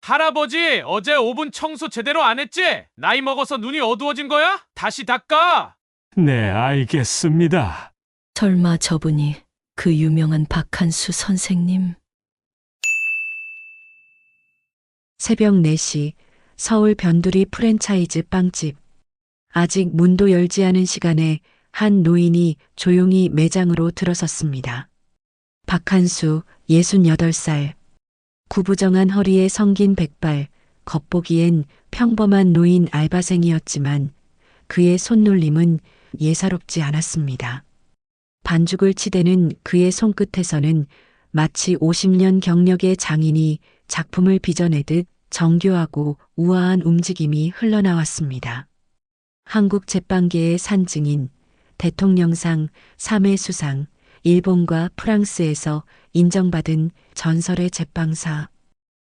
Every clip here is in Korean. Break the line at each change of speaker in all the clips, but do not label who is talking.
할아버지, 어제 오븐 청소 제대로 안 했지? 나이 먹어서 눈이 어두워진 거야? 다시 닦아!
네, 알겠습니다.
설마 저분이 그 유명한 박한수 선생님?
새벽 4시 서울 변두리 프랜차이즈 빵집. 아직 문도 열지 않은 시간에 한 노인이 조용히 매장으로 들어섰습니다. 박한수, 68살. 구부정한 허리에 성긴 백발, 겉보기엔 평범한 노인 알바생이었지만 그의 손놀림은 예사롭지 않았습니다. 반죽을 치대는 그의 손끝에서는 마치 50년 경력의 장인이 작품을 빚어내듯 정교하고 우아한 움직임이 흘러나왔습니다. 한국 제빵계의 산증인, 대통령상 3회 수상, 일본과 프랑스에서 인정받은 전설의 제빵사.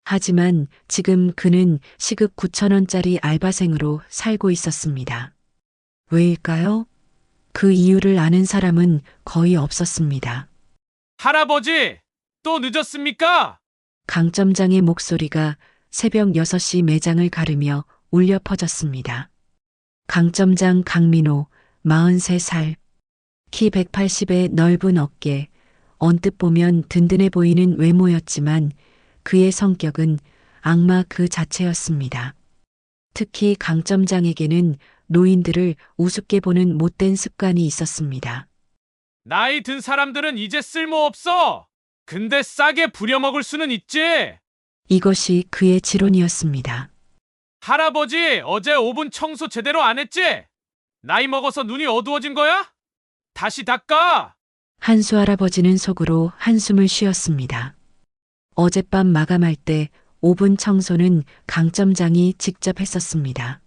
하지만 지금 그는 시급 9,000원짜리 알바생으로 살고 있었습니다. 왜일까요? 그 이유를 아는 사람은 거의 없었습니다.
할아버지, 또 늦었습니까?
강점장의 목소리가 새벽 6시 매장을 가르며 울려 퍼졌습니다. 강점장 강민호, 43살. 키 180의 넓은 어깨, 언뜻 보면 든든해 보이는 외모였지만 그의 성격은 악마 그 자체였습니다. 특히 강점장에게는 노인들을 우습게 보는 못된 습관이 있었습니다.
나이 든 사람들은 이제 쓸모없어! 근데 싸게 부려먹을 수는 있지!
이것이 그의 지론이었습니다.
할아버지, 어제 오븐 청소 제대로 안 했지? 나이 먹어서 눈이 어두워진 거야? 다시 닦아!
한수 할아버지는 속으로 한숨을 쉬었습니다. 어젯밤 마감할 때 오븐 청소는 강점장이 직접 했었습니다.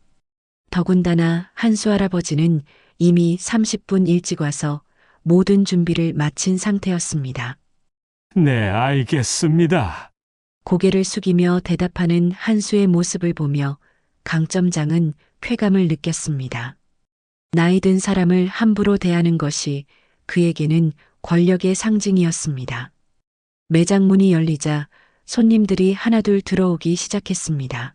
더군다나 한수 할아버지는 이미 30분 일찍 와서 모든 준비를 마친 상태였습니다.
네, 알겠습니다.
고개를 숙이며 대답하는 한수의 모습을 보며 강점장은 쾌감을 느꼈습니다. 나이 든 사람을 함부로 대하는 것이 그에게는 권력의 상징이었습니다. 매장 문이 열리자 손님들이 하나둘 들어오기 시작했습니다.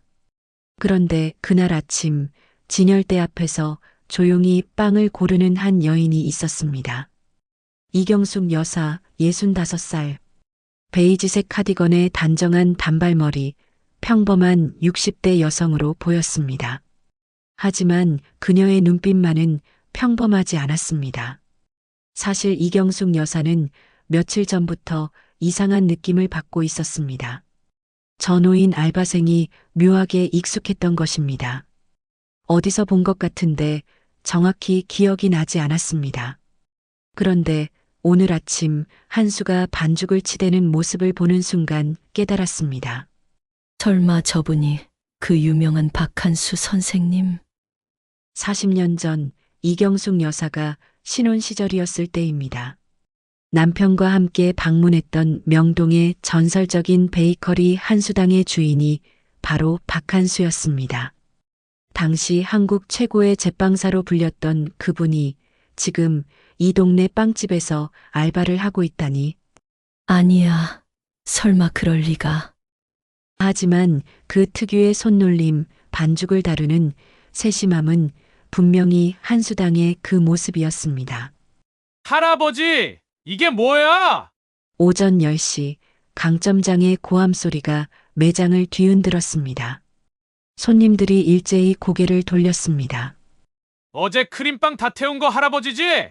그런데 그날 아침 진열대 앞에서 조용히 빵을 고르는 한 여인이 있었습니다. 이경숙 여사, 65살. 베이지색 카디건에 단정한 단발머리, 평범한 60대 여성으로 보였습니다. 하지만 그녀의 눈빛만은 평범하지 않았습니다. 사실 이경숙 여사는 며칠 전부터 이상한 느낌을 받고 있었습니다. 전호인 알바생이 묘하게 익숙했던 것입니다. 어디서 본 것 같은데 정확히 기억이 나지 않았습니다. 그런데 오늘 아침 한수가 반죽을 치대는 모습을 보는 순간 깨달았습니다.
설마 저분이 그 유명한 박한수 선생님?
40년 전 이경숙 여사가 신혼 시절이었을 때입니다. 남편과 함께 방문했던 명동의 전설적인 베이커리 한수당의 주인이 바로 박한수였습니다. 당시 한국 최고의 제빵사로 불렸던 그분이 지금 이 동네 빵집에서 알바를 하고 있다니.
아니야. 설마 그럴 리가.
하지만 그 특유의 손놀림, 반죽을 다루는 세심함은 분명히 한수당의 그 모습이었습니다.
할아버지, 이게 뭐야?
오전 10시 강점장의 고함 소리가 매장을 뒤흔들었습니다. 손님들이 일제히 고개를 돌렸습니다.
어제 크림빵 다 태운 거 할아버지지?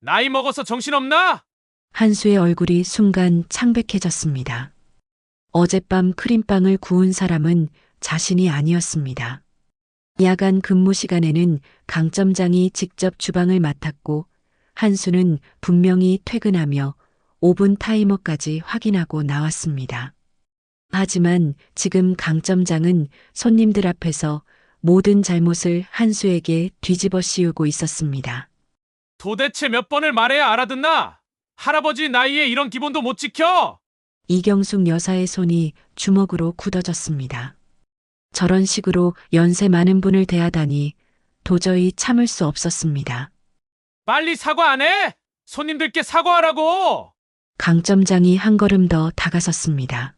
나이 먹어서 정신없나?
한수의 얼굴이 순간 창백해졌습니다. 어젯밤 크림빵을 구운 사람은 자신이 아니었습니다. 야간 근무 시간에는 강점장이 직접 주방을 맡았고 한수는 분명히 퇴근하며 오븐 타이머까지 확인하고 나왔습니다. 하지만 지금 강점장은 손님들 앞에서 모든 잘못을 한수에게 뒤집어 씌우고 있었습니다.
도대체 몇 번을 말해야 알아듣나? 할아버지 나이에 이런 기본도 못 지켜?
이경숙 여사의 손이 주먹으로 굳어졌습니다. 저런 식으로 연세 많은 분을 대하다니 도저히 참을 수 없었습니다.
빨리 사과 안 해? 손님들께 사과하라고!
강점장이 한 걸음 더 다가섰습니다.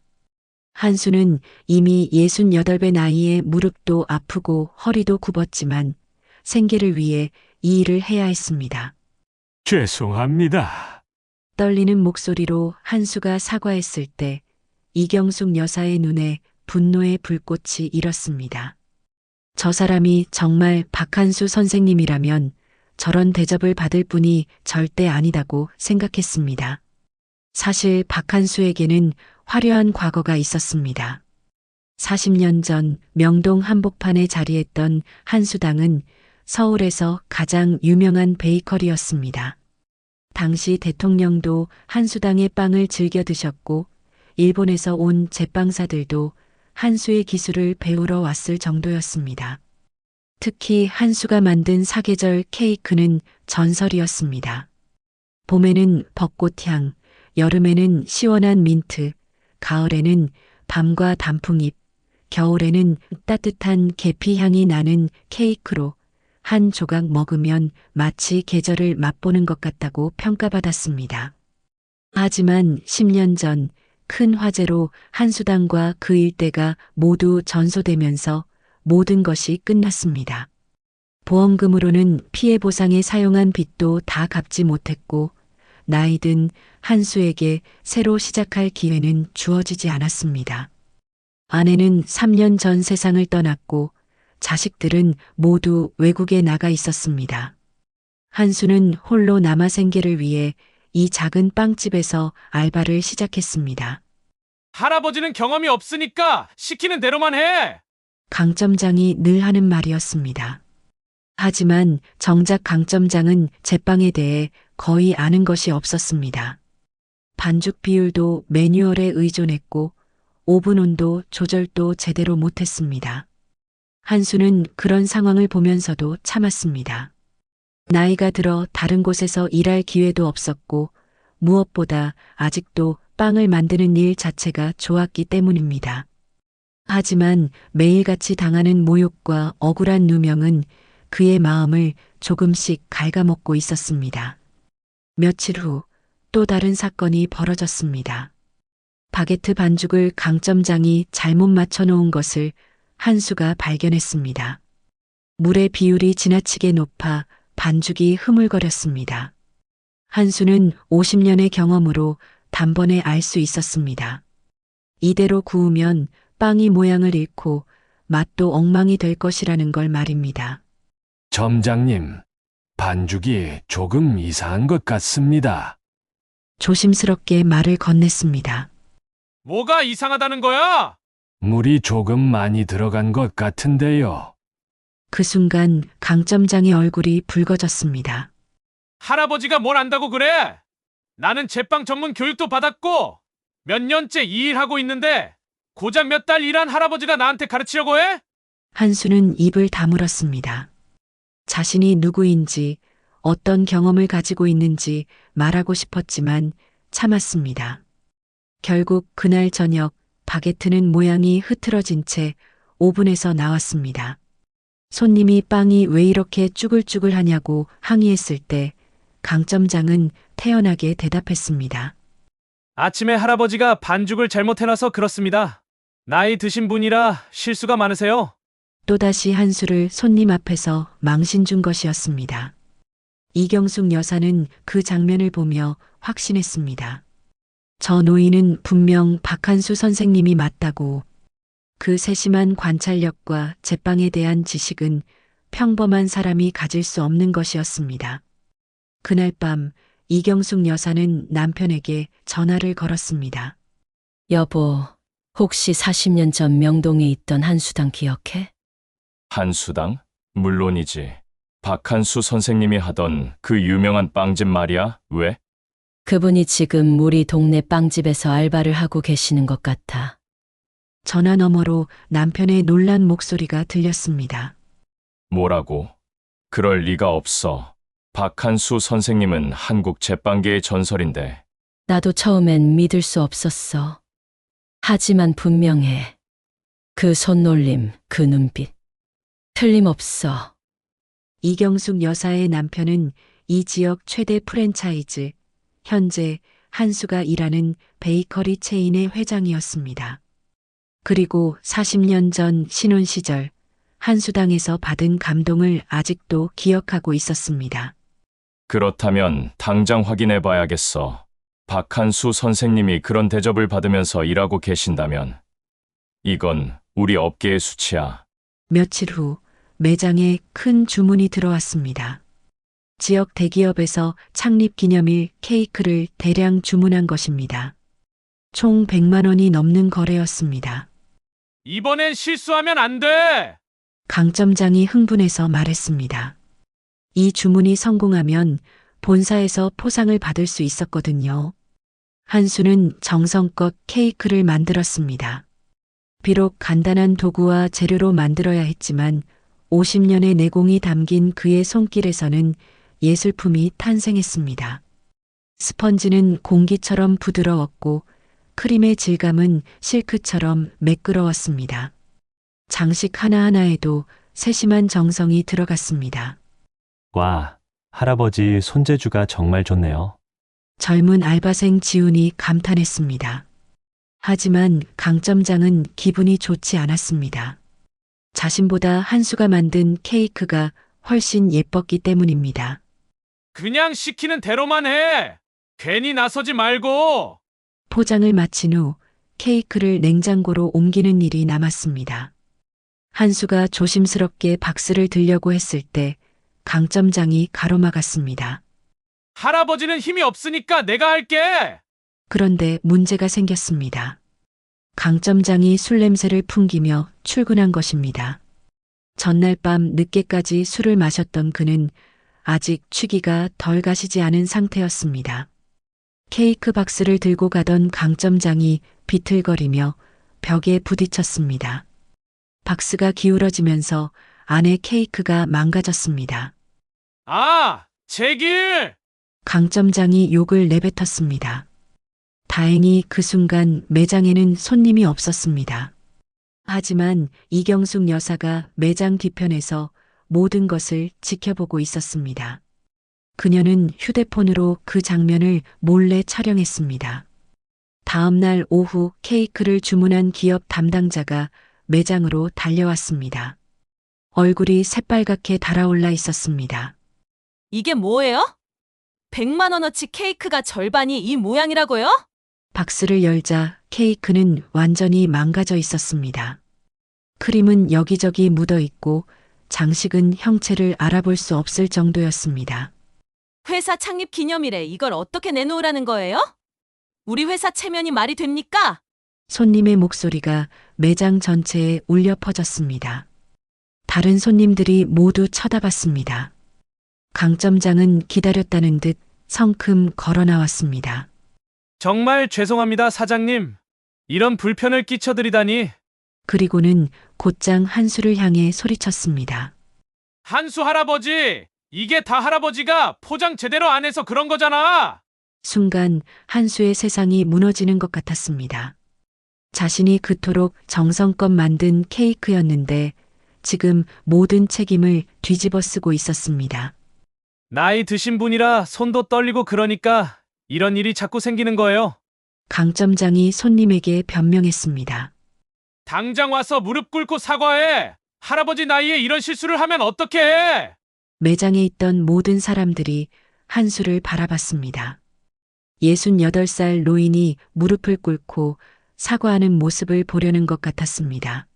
한수는 이미 68배 나이에 무릎도 아프고 허리도 굽었지만 생계를 위해 이 일을 해야 했습니다.
죄송합니다.
떨리는 목소리로 한수가 사과했을 때 이경숙 여사의 눈에 분노의 불꽃이 일었습니다. 저 사람이 정말 박한수 선생님이라면 저런 대접을 받을 분이 절대 아니다고 생각했습니다. 사실 박한수에게는 화려한 과거가 있었습니다. 40년 전 명동 한복판에 자리했던 한수당은 서울에서 가장 유명한 베이커리였습니다. 당시 대통령도 한수당의 빵을 즐겨 드셨고 일본에서 온 제빵사들도 한수의 기술을 배우러 왔을 정도였습니다. 특히 한수가 만든 사계절 케이크는 전설이었습니다. 봄에는 벚꽃향, 여름에는 시원한 민트, 가을에는 밤과 단풍잎, 겨울에는 따뜻한 계피향이 나는 케이크로 한 조각 먹으면 마치 계절을 맛보는 것 같다고 평가받았습니다. 하지만 10년 전 큰 화재로 한수당과 그 일대가 모두 전소되면서 모든 것이 끝났습니다. 보험금으로는 피해 보상에 사용한 빚도 다 갚지 못했고 나이든 한수에게 새로 시작할 기회는 주어지지 않았습니다. 아내는 3년 전 세상을 떠났고 자식들은 모두 외국에 나가 있었습니다. 한수는 홀로 남아 생계를 위해 이 작은 빵집에서 알바를 시작했습니다.
할아버지는 경험이 없으니까 시키는 대로만 해.
강점장이 늘 하는 말이었습니다. 하지만 정작 강점장은 제빵에 대해 거의 아는 것이 없었습니다. 반죽 비율도 매뉴얼에 의존했고 오븐 온도 조절도 제대로 못했습니다. 한수는 그런 상황을 보면서도 참았습니다. 나이가 들어 다른 곳에서 일할 기회도 없었고 무엇보다 아직도 빵을 만드는 일 자체가 좋았기 때문입니다. 하지만 매일같이 당하는 모욕과 억울한 누명은 그의 마음을 조금씩 갉아먹고 있었습니다. 며칠 후 또 다른 사건이 벌어졌습니다. 바게트 반죽을 강점장이 잘못 맞춰놓은 것을 한수가 발견했습니다. 물의 비율이 지나치게 높아 반죽이 흐물거렸습니다. 한수는 50년의 경험으로 단번에 알 수 있었습니다. 이대로 구우면 빵이 모양을 잃고 맛도 엉망이 될 것이라는 걸 말입니다.
점장님, 반죽이 조금 이상한 것 같습니다.
조심스럽게 말을 건넸습니다.
뭐가 이상하다는 거야?
물이 조금 많이 들어간 것 같은데요.
그 순간 강점장의 얼굴이 붉어졌습니다.
할아버지가 뭘 안다고 그래? 나는 제빵 전문 교육도 받았고 몇 년째 이 일하고 있는데 고작 몇 달 일한 할아버지가 나한테 가르치려고 해?
한수는 입을 다물었습니다. 자신이 누구인지 어떤 경험을 가지고 있는지 말하고 싶었지만 참았습니다. 결국 그날 저녁 바게트는 모양이 흐트러진 채 오븐에서 나왔습니다. 손님이 빵이 왜 이렇게 쭈글쭈글하냐고 항의했을 때 강점장은 태연하게 대답했습니다.
아침에 할아버지가 반죽을 잘못해놔서 그렇습니다. 나이 드신 분이라 실수가 많으세요.
또다시 한수를 손님 앞에서 망신 준 것이었습니다. 이경숙 여사는 그 장면을 보며 확신했습니다. 저 노인은 분명 박한수 선생님이 맞다고. 그 세심한 관찰력과 제빵에 대한 지식은 평범한 사람이 가질 수 없는 것이었습니다. 그날 밤 이경숙 여사는 남편에게 전화를 걸었습니다.
여보, 혹시 40년 전 명동에 있던 한수당 기억해?
한수당? 물론이지. 박한수 선생님이 하던 그 유명한 빵집 말이야. 왜?
그분이 지금 우리 동네 빵집에서 알바를 하고 계시는 것 같아.
전화 너머로 남편의 놀란 목소리가 들렸습니다.
뭐라고? 그럴 리가 없어. 박한수 선생님은 한국 제빵계의 전설인데.
나도 처음엔 믿을 수 없었어. 하지만 분명해. 그 손놀림, 그 눈빛. 틀림없어.
이경숙 여사의 남편은 이 지역 최대 프랜차이즈, 현재 한수가 일하는 베이커리 체인의 회장이었습니다. 그리고 40년 전 신혼 시절 한수당에서 받은 감동을 아직도 기억하고 있었습니다.
그렇다면 당장 확인해 봐야겠어. 박한수 선생님이 그런 대접을 받으면서 일하고 계신다면 이건 우리 업계의 수치야.
며칠 후 매장에 큰 주문이 들어왔습니다. 지역 대기업에서 창립 기념일 케이크를 대량 주문한 것입니다. 총 100만 원이 넘는 거래였습니다.
이번엔 실수하면 안 돼!
강점장이 흥분해서 말했습니다. 이 주문이 성공하면 본사에서 포상을 받을 수 있었거든요. 한수는 정성껏 케이크를 만들었습니다. 비록 간단한 도구와 재료로 만들어야 했지만 50년의 내공이 담긴 그의 손길에서는 예술품이 탄생했습니다. 스펀지는 공기처럼 부드러웠고 크림의 질감은 실크처럼 매끄러웠습니다. 장식 하나하나에도 세심한 정성이 들어갔습니다.
와, 할아버지 손재주가 정말 좋네요.
젊은 알바생 지훈이 감탄했습니다. 하지만 강점장은 기분이 좋지 않았습니다. 자신보다 한수가 만든 케이크가 훨씬 예뻤기 때문입니다.
그냥 시키는 대로만 해! 괜히 나서지 말고!
포장을 마친 후 케이크를 냉장고로 옮기는 일이 남았습니다. 한수가 조심스럽게 박스를 들려고 했을 때 강점장이 가로막았습니다.
할아버지는 힘이 없으니까 내가 할게!
그런데 문제가 생겼습니다. 강점장이 술 냄새를 풍기며 출근한 것입니다. 전날 밤 늦게까지 술을 마셨던 그는 아직 취기가 덜 가시지 않은 상태였습니다. 케이크 박스를 들고 가던 강점장이 비틀거리며 벽에 부딪혔습니다. 박스가 기울어지면서 안에 케이크가 망가졌습니다.
아! 제길!
강점장이 욕을 내뱉었습니다. 다행히 그 순간 매장에는 손님이 없었습니다. 하지만 이경숙 여사가 매장 뒤편에서 모든 것을 지켜보고 있었습니다. 그녀는 휴대폰으로 그 장면을 몰래 촬영했습니다. 다음 날 오후 케이크를 주문한 기업 담당자가 매장으로 달려왔습니다. 얼굴이 새빨갛게 달아올라 있었습니다.
이게 뭐예요? 100만 원어치 케이크가 절반이 이 모양이라고요?
박스를 열자 케이크는 완전히 망가져 있었습니다. 크림은 여기저기 묻어 있고 장식은 형체를 알아볼 수 없을 정도였습니다.
회사 창립 기념일에 이걸 어떻게 내놓으라는 거예요? 우리 회사 체면이 말이 됩니까?
손님의 목소리가 매장 전체에 울려 퍼졌습니다. 다른 손님들이 모두 쳐다봤습니다. 강점장은 기다렸다는 듯 성큼 걸어 나왔습니다.
정말 죄송합니다, 사장님. 이런 불편을 끼쳐드리다니.
그리고는 곧장 한수를 향해 소리쳤습니다.
한수 할아버지! 이게 다 할아버지가 포장 제대로 안 해서 그런 거잖아!
순간 한수의 세상이 무너지는 것 같았습니다. 자신이 그토록 정성껏 만든 케이크였는데 지금 모든 책임을 뒤집어 쓰고 있었습니다.
나이 드신 분이라 손도 떨리고 그러니까 이런 일이 자꾸 생기는 거예요.
강점장이 손님에게 변명했습니다.
당장 와서 무릎 꿇고 사과해! 할아버지 나이에 이런 실수를 하면 어떡해!
매장에 있던 모든 사람들이 한수를 바라봤습니다. 68살 노인이 무릎을 꿇고 사과하는 모습을 보려는 것 같았습니다.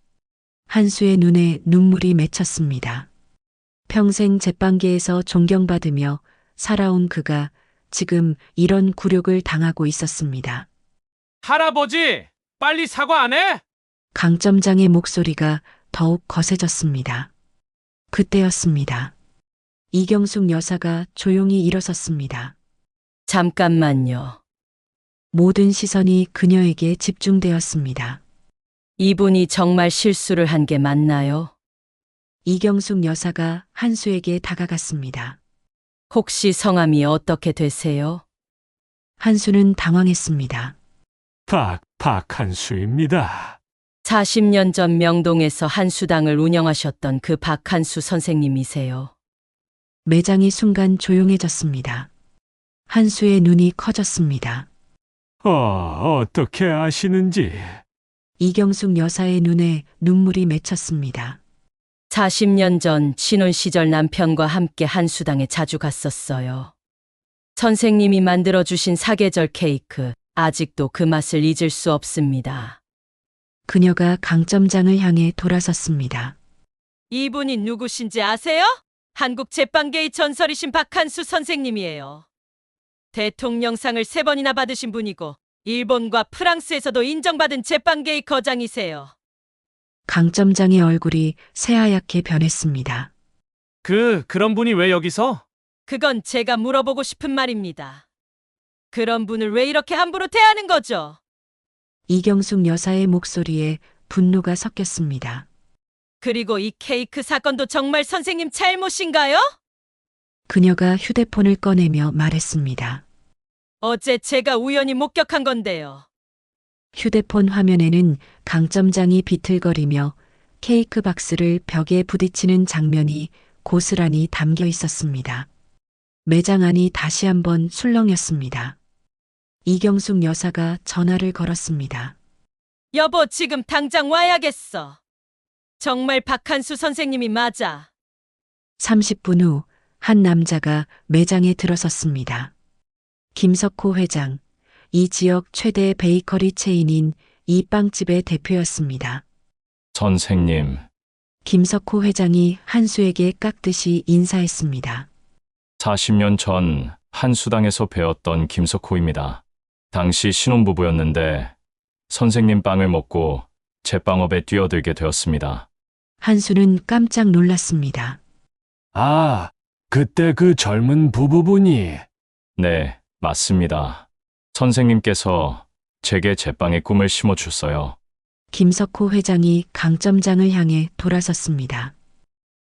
한수의 눈에 눈물이 맺혔습니다. 평생 제빵계에서 존경받으며 살아온 그가 지금 이런 굴욕을 당하고 있었습니다.
할아버지! 빨리 사과 안 해?
강점장의 목소리가 더욱 거세졌습니다. 그때였습니다. 이경숙 여사가 조용히 일어섰습니다.
잠깐만요.
모든 시선이 그녀에게 집중되었습니다.
이분이 정말 실수를 한 게 맞나요?
이경숙 여사가 한수에게 다가갔습니다.
혹시 성함이 어떻게 되세요?
한수는 당황했습니다.
박한수입니다.
40년 전 명동에서 한수당을 운영하셨던 그 박한수 선생님이세요.
매장이 순간 조용해졌습니다. 한수의 눈이 커졌습니다.
어떻게 아시는지.
이경숙 여사의 눈에 눈물이 맺혔습니다.
40년 전 신혼 시절 남편과 함께 한수당에 자주 갔었어요. 선생님이 만들어주신 사계절 케이크, 아직도 그 맛을 잊을 수 없습니다.
그녀가 강점장을 향해 돌아섰습니다.
이분이 누구신지 아세요? 한국 제빵계의 전설이신 박한수 선생님이에요. 대통령상을 3번이나 받으신 분이고 일본과 프랑스에서도 인정받은 제빵계의 거장이세요.
강점장의 얼굴이 새하얗게 변했습니다.
그런 분이 왜 여기서?
그건 제가 물어보고 싶은 말입니다. 그런 분을 왜 이렇게 함부로 대하는 거죠?
이경숙 여사의 목소리에 분노가 섞였습니다.
그리고 이 케이크 사건도 정말 선생님 잘못인가요?
그녀가 휴대폰을 꺼내며 말했습니다.
어제 제가 우연히 목격한 건데요.
휴대폰 화면에는 강점장이 비틀거리며 케이크 박스를 벽에 부딪히는 장면이 고스란히 담겨 있었습니다. 매장 안이 다시 한번 술렁였습니다. 이경숙 여사가 전화를 걸었습니다.
여보, 지금 당장 와야겠어. 정말 박한수 선생님이 맞아.
30분 후 한 남자가 매장에 들어섰습니다. 김석호 회장, 이 지역 최대 베이커리 체인인 이 빵집의 대표였습니다.
선생님,
김석호 회장이 한수에게 깍듯이 인사했습니다.
40년 전 한수당에서 배웠던 김석호입니다. 당시 신혼부부였는데 선생님 빵을 먹고 제빵업에 뛰어들게 되었습니다.
한수는 깜짝 놀랐습니다.
아, 그때 그 젊은 부부분이.
네, 맞습니다. 선생님께서 제게 제빵의 꿈을 심어줬어요.
김석호 회장이 강점장을 향해 돌아섰습니다.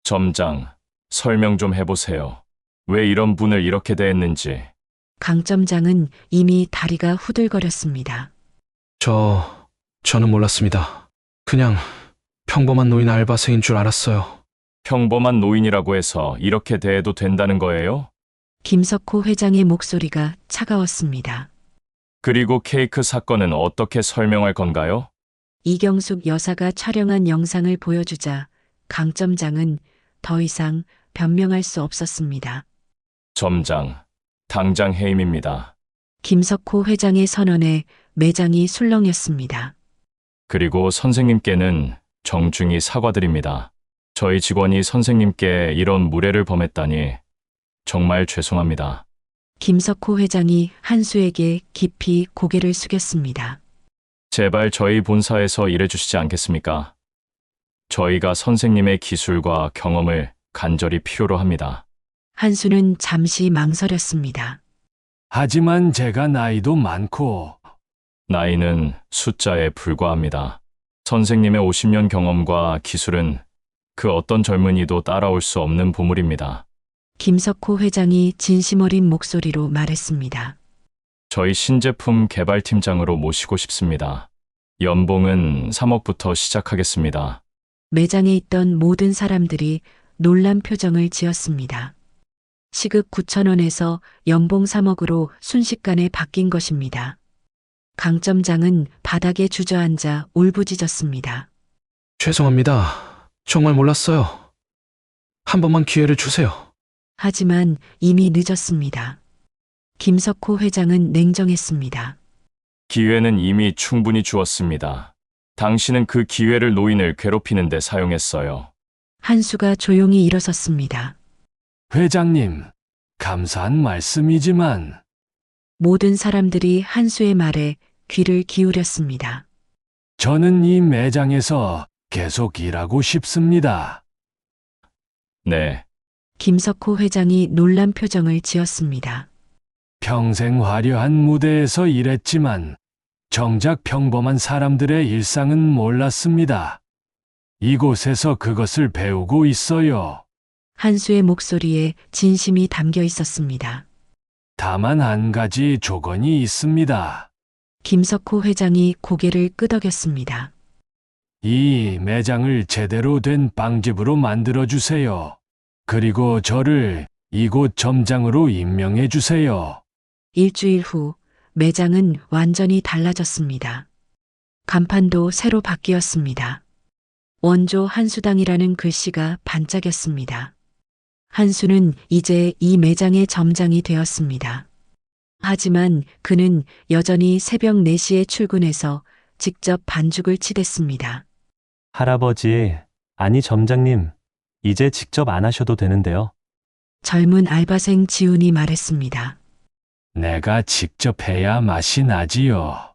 점장, 설명 좀 해보세요. 왜 이런 분을 이렇게 대했는지.
강점장은 이미 다리가 후들거렸습니다.
저는 몰랐습니다. 그냥 평범한 노인 알바생인 줄 알았어요.
평범한 노인이라고 해서 이렇게 대해도 된다는 거예요?
김석호 회장의 목소리가 차가웠습니다.
그리고 케이크 사건은 어떻게 설명할 건가요?
이경숙 여사가 촬영한 영상을 보여주자 강점장은 더 이상 변명할 수 없었습니다.
점장, 당장 해임입니다.
김석호 회장의 선언에 매장이 술렁였습니다.
그리고 선생님께는 정중히 사과드립니다. 저희 직원이 선생님께 이런 무례를 범했다니 정말 죄송합니다.
김석호 회장이 한수에게 깊이 고개를 숙였습니다.
제발 저희 본사에서 일해주시지 않겠습니까? 저희가 선생님의 기술과 경험을 간절히 필요로 합니다.
한수는 잠시 망설였습니다.
하지만 제가 나이도 많고
나이는 숫자에 불과합니다. 선생님의 50년 경험과 기술은 그 어떤 젊은이도 따라올 수 없는 보물입니다.
김석호 회장이 진심 어린 목소리로 말했습니다.
저희 신제품 개발팀장으로 모시고 싶습니다. 연봉은 3억부터 시작하겠습니다.
매장에 있던 모든 사람들이 놀란 표정을 지었습니다. 시급 9,000원에서 연봉 3억으로 순식간에 바뀐 것입니다. 강점장은 바닥에 주저앉아 울부짖었습니다.
죄송합니다. 정말 몰랐어요. 한 번만 기회를 주세요.
하지만 이미 늦었습니다. 김석호 회장은 냉정했습니다.
기회는 이미 충분히 주었습니다. 당신은 그 기회를 노인을 괴롭히는 데 사용했어요.
한수가 조용히 일어섰습니다.
회장님, 감사한 말씀이지만
모든 사람들이 한수의 말에 귀를 기울였습니다.
저는 이 매장에서 계속 일하고 싶습니다.
네,
김석호 회장이 놀란 표정을 지었습니다.
평생 화려한 무대에서 일했지만 정작 평범한 사람들의 일상은 몰랐습니다. 이곳에서 그것을 배우고 있어요.
한수의 목소리에 진심이 담겨 있었습니다.
다만 한 가지 조건이 있습니다.
김석호 회장이 고개를 끄덕였습니다.
이 매장을 제대로 된 빵집으로 만들어주세요. 그리고 저를 이곳 점장으로 임명해주세요.
일주일 후 매장은 완전히 달라졌습니다. 간판도 새로 바뀌었습니다. 원조 한수당이라는 글씨가 반짝였습니다. 한수는 이제 이 매장의 점장이 되었습니다. 하지만 그는 여전히 새벽 4시에 출근해서 직접 반죽을 치댔습니다.
할아버지, 아니 점장님, 이제 직접 안 하셔도 되는데요.
젊은 알바생 지훈이 말했습니다.
내가 직접 해야 맛이 나지요.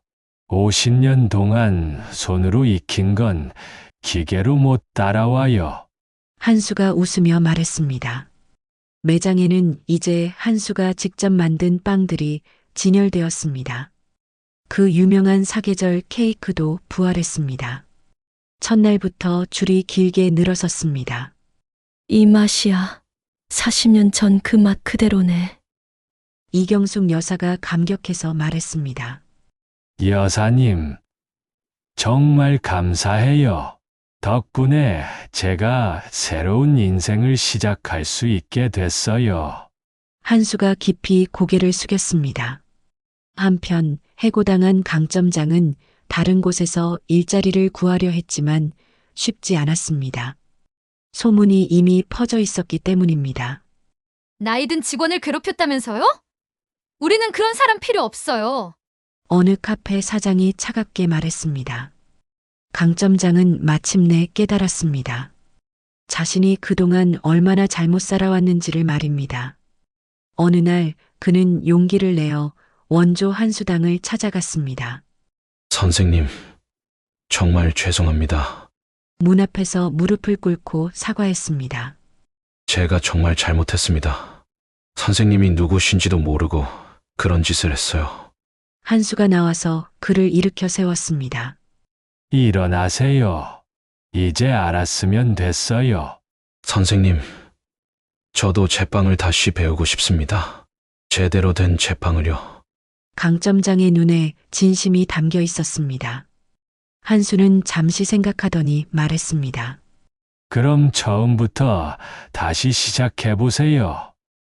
50년 동안 손으로 익힌 건 기계로 못 따라와요.
한수가 웃으며 말했습니다. 매장에는 이제 한수가 직접 만든 빵들이 진열되었습니다. 그 유명한 사계절 케이크도 부활했습니다. 첫날부터 줄이 길게 늘어섰습니다.
이 맛이야. 40년 전 그 맛 그대로네.
이경숙 여사가 감격해서 말했습니다.
여사님, 정말 감사해요. 덕분에 제가 새로운 인생을 시작할 수 있게 됐어요.
한수가 깊이 고개를 숙였습니다. 한편 해고당한 강점장은 다른 곳에서 일자리를 구하려 했지만 쉽지 않았습니다. 소문이 이미 퍼져 있었기 때문입니다.
나이든 직원을 괴롭혔다면서요? 우리는 그런 사람 필요 없어요.
어느 카페 사장이 차갑게 말했습니다. 강점장은 마침내 깨달았습니다. 자신이 그동안 얼마나 잘못 살아왔는지를 말입니다. 어느 날 그는 용기를 내어 원조 한수당을 찾아갔습니다.
선생님, 정말 죄송합니다.
문 앞에서 무릎을 꿇고 사과했습니다.
제가 정말 잘못했습니다. 선생님이 누구신지도 모르고 그런 짓을 했어요.
한수가 나와서 그를 일으켜 세웠습니다.
일어나세요. 이제 알았으면 됐어요.
선생님, 저도 제빵을 다시 배우고 싶습니다. 제대로 된 제빵을요.
강점장의 눈에 진심이 담겨 있었습니다. 한수는 잠시 생각하더니 말했습니다.
그럼 처음부터 다시 시작해보세요.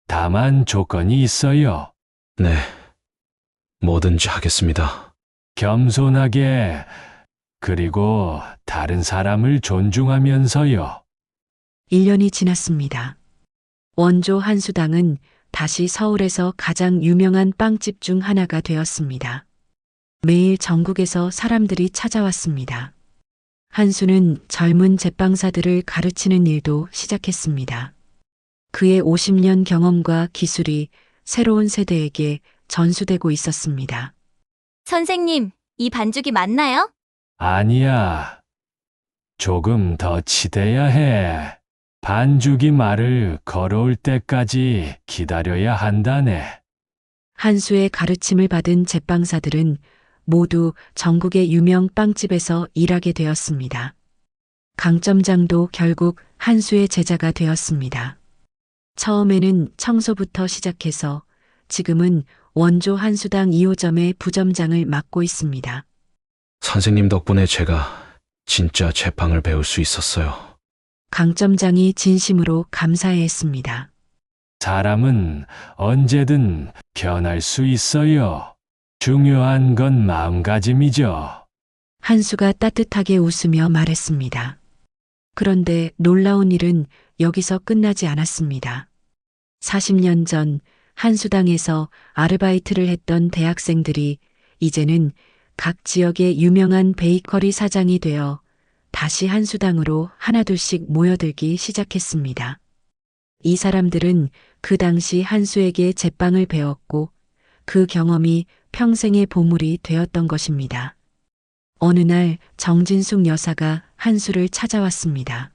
다만 조건이 있어요.
네, 뭐든지 하겠습니다.
겸손하게, 그리고 다른 사람을 존중하면서요.
1년이 지났습니다. 원조 한수당은 다시 서울에서 가장 유명한 빵집 중 하나가 되었습니다. 매일 전국에서 사람들이 찾아왔습니다. 한수는 젊은 제빵사들을 가르치는 일도 시작했습니다. 그의 50년 경험과 기술이 새로운 세대에게 전수되고 있었습니다.
선생님, 이 반죽이 맞나요?
아니야. 조금 더 치대야 해. 반죽이 말을 걸어올 때까지 기다려야 한다네.
한수의 가르침을 받은 제빵사들은 모두 전국의 유명 빵집에서 일하게 되었습니다. 강점장도 결국 한수의 제자가 되었습니다. 처음에는 청소부터 시작해서 지금은 원조 한수당 2호점의 부점장을 맡고 있습니다.
선생님 덕분에 제가 진짜 제빵을 배울 수 있었어요.
강점장이 진심으로 감사해했습니다.
사람은 언제든 변할 수 있어요. 중요한 건 마음가짐이죠.
한수가 따뜻하게 웃으며 말했습니다. 그런데 놀라운 일은 여기서 끝나지 않았습니다. 40년 전 한수당에서 아르바이트를 했던 대학생들이 이제는 각 지역의 유명한 베이커리 사장이 되어 다시 한수당으로 하나둘씩 모여들기 시작했습니다. 이 사람들은 그 당시 한수에게 제빵을 배웠고 그 경험이 평생의 보물이 되었던 것입니다. 어느 날 정진숙 여사가 한수를 찾아왔습니다.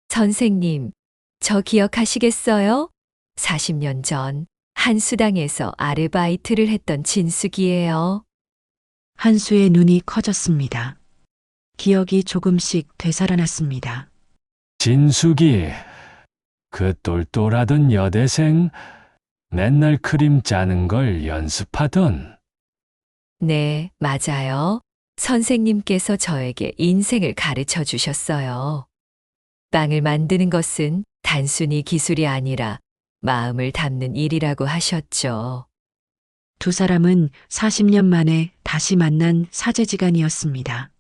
선생님, 저 기억하시겠어요? 40년 전 한수당에서 아르바이트를 했던 진숙이에요.
한수의 눈이 커졌습니다. 기억이 조금씩 되살아났습니다.
진숙이, 그 똘똘하던 여대생, 맨날 크림 짜는 걸 연습하던.
네, 맞아요. 선생님께서 저에게 인생을 가르쳐 주셨어요. 빵을 만드는 것은 단순히 기술이 아니라 마음을 담는 일이라고 하셨죠.
두 사람은 40년 만에 다시 만난 사제지간이었습니다.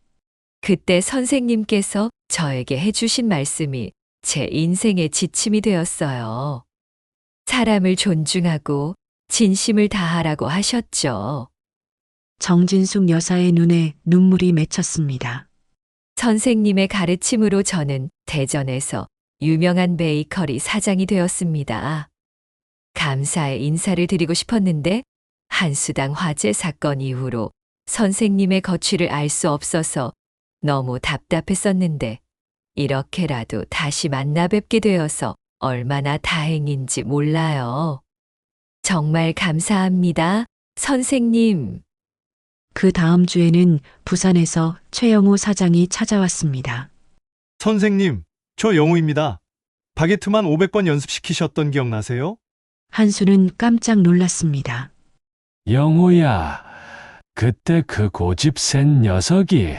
그때 선생님께서 저에게 해주신 말씀이 제 인생의 지침이 되었어요. 사람을 존중하고 진심을 다하라고 하셨죠.
정진숙 여사의 눈에 눈물이 맺혔습니다.
선생님의 가르침으로 저는 대전에서 유명한 베이커리 사장이 되었습니다. 감사의 인사를 드리고 싶었는데 한수당 화재 사건 이후로 선생님의 거취를 알 수 없어서 너무 답답했었는데 이렇게라도 다시 만나 뵙게 되어서 얼마나 다행인지 몰라요. 정말 감사합니다, 선생님.
그 다음 주에는 부산에서 최영호 사장이 찾아왔습니다.
선생님, 저 영우입니다. 바게트만 500번 연습시키셨던 기억나세요?
한수는 깜짝 놀랐습니다.
영호야, 그때 그 고집 센 녀석이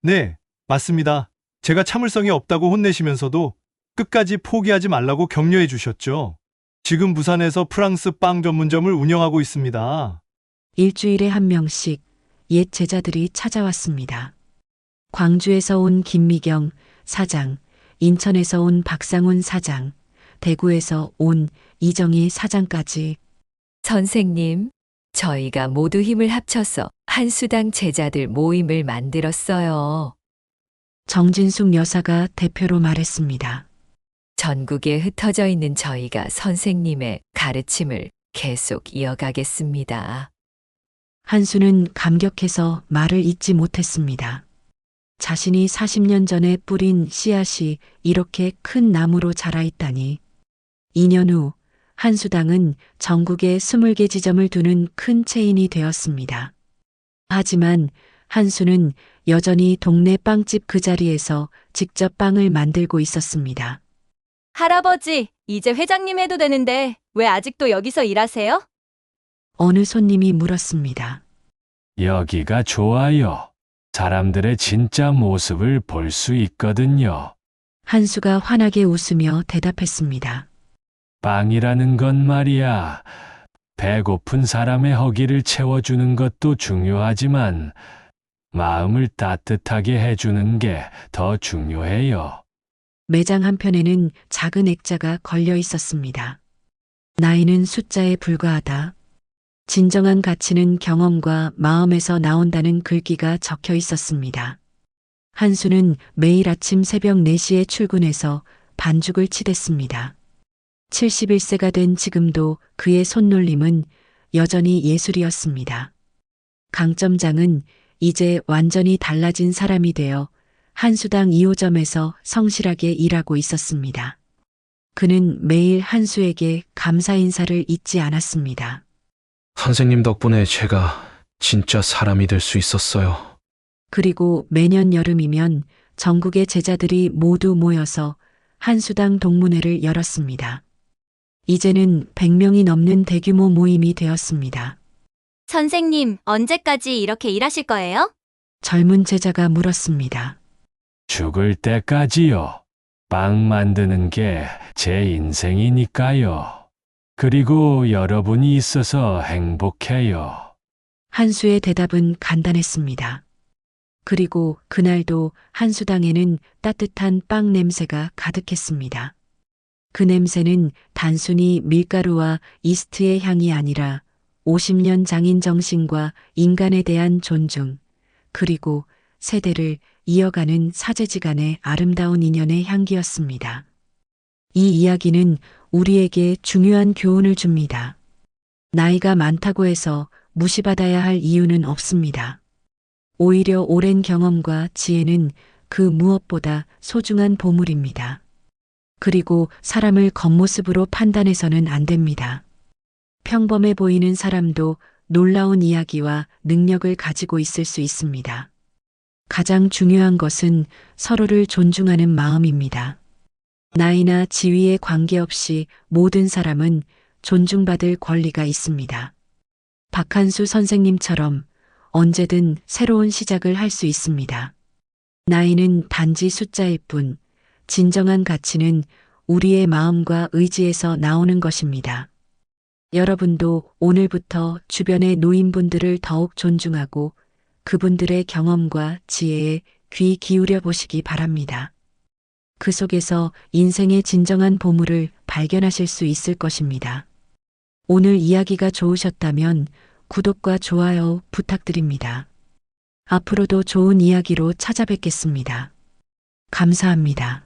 네, 맞습니다. 제가 참을성이 없다고 혼내시면서도 끝까지 포기하지 말라고 격려해 주셨죠. 지금 부산에서 프랑스 빵 전문점을 운영하고 있습니다.
일주일에 한 명씩 옛 제자들이 찾아왔습니다. 광주에서 온 김미경 사장, 인천에서 온 박상훈 사장, 대구에서 온 이정희 사장까지.
선생님, 저희가 모두 힘을 합쳐서 한수당 제자들 모임을 만들었어요.
정진숙 여사가 대표로 말했습니다.
전국에 흩어져 있는 저희가 선생님의 가르침을 계속 이어가겠습니다.
한수는 감격해서 말을 잇지 못했습니다. 자신이 40년 전에 뿌린 씨앗이 이렇게 큰 나무로 자라 있다니. 2년 후 한수당은 전국에 20개 지점을 두는 큰 체인이 되었습니다. 하지만 한수는 여전히 동네 빵집 그 자리에서 직접 빵을 만들고 있었습니다.
할아버지, 이제 회장님 해도 되는데 왜 아직도 여기서 일하세요?
어느 손님이 물었습니다.
여기가 좋아요. 사람들의 진짜 모습을 볼 수 있거든요.
한수가 환하게 웃으며 대답했습니다.
빵이라는 건 말이야. 배고픈 사람의 허기를 채워주는 것도 중요하지만 마음을 따뜻하게 해주는 게 더 중요해요.
매장 한편에는 작은 액자가 걸려 있었습니다. 나이는 숫자에 불과하다. 진정한 가치는 경험과 마음에서 나온다는 글귀가 적혀 있었습니다. 한수는 매일 아침 새벽 4시에 출근해서 반죽을 치댔습니다. 71세가 된 지금도 그의 손놀림은 여전히 예술이었습니다. 강점장은 이제 완전히 달라진 사람이 되어 한수당 2호점에서 성실하게 일하고 있었습니다. 그는 매일 한수에게 감사 인사를 잊지 않았습니다.
선생님 덕분에 제가 진짜 사람이 될 수 있었어요.
그리고 매년 여름이면 전국의 제자들이 모두 모여서 한수당 동문회를 열었습니다. 이제는 100명이 넘는 대규모 모임이 되었습니다.
선생님, 언제까지 이렇게 일하실 거예요?
젊은 제자가 물었습니다.
죽을 때까지요. 빵 만드는 게 제 인생이니까요. 그리고 여러분이 있어서 행복해요.
한수의 대답은 간단했습니다. 그리고 그날도 한수당에는 따뜻한 빵 냄새가 가득했습니다. 그 냄새는 단순히 밀가루와 이스트의 향이 아니라 50년 장인 정신과 인간에 대한 존중, 그리고 세대를 이어가는 사제지간의 아름다운 인연의 향기였습니다. 이 이야기는 우리에게 중요한 교훈을 줍니다. 나이가 많다고 해서 무시받아야 할 이유는 없습니다. 오히려 오랜 경험과 지혜는 그 무엇보다 소중한 보물입니다. 그리고 사람을 겉모습으로 판단해서는 안 됩니다. 평범해 보이는 사람도 놀라운 이야기와 능력을 가지고 있을 수 있습니다. 가장 중요한 것은 서로를 존중하는 마음입니다. 나이나 지위에 관계없이 모든 사람은 존중받을 권리가 있습니다. 박한수 선생님처럼 언제든 새로운 시작을 할 수 있습니다. 나이는 단지 숫자일 뿐, 진정한 가치는 우리의 마음과 의지에서 나오는 것입니다. 여러분도 오늘부터 주변의 노인분들을 더욱 존중하고 그분들의 경험과 지혜에 귀 기울여 보시기 바랍니다. 그 속에서 인생의 진정한 보물을 발견하실 수 있을 것입니다. 오늘 이야기가 좋으셨다면 구독과 좋아요 부탁드립니다. 앞으로도 좋은 이야기로 찾아뵙겠습니다. 감사합니다.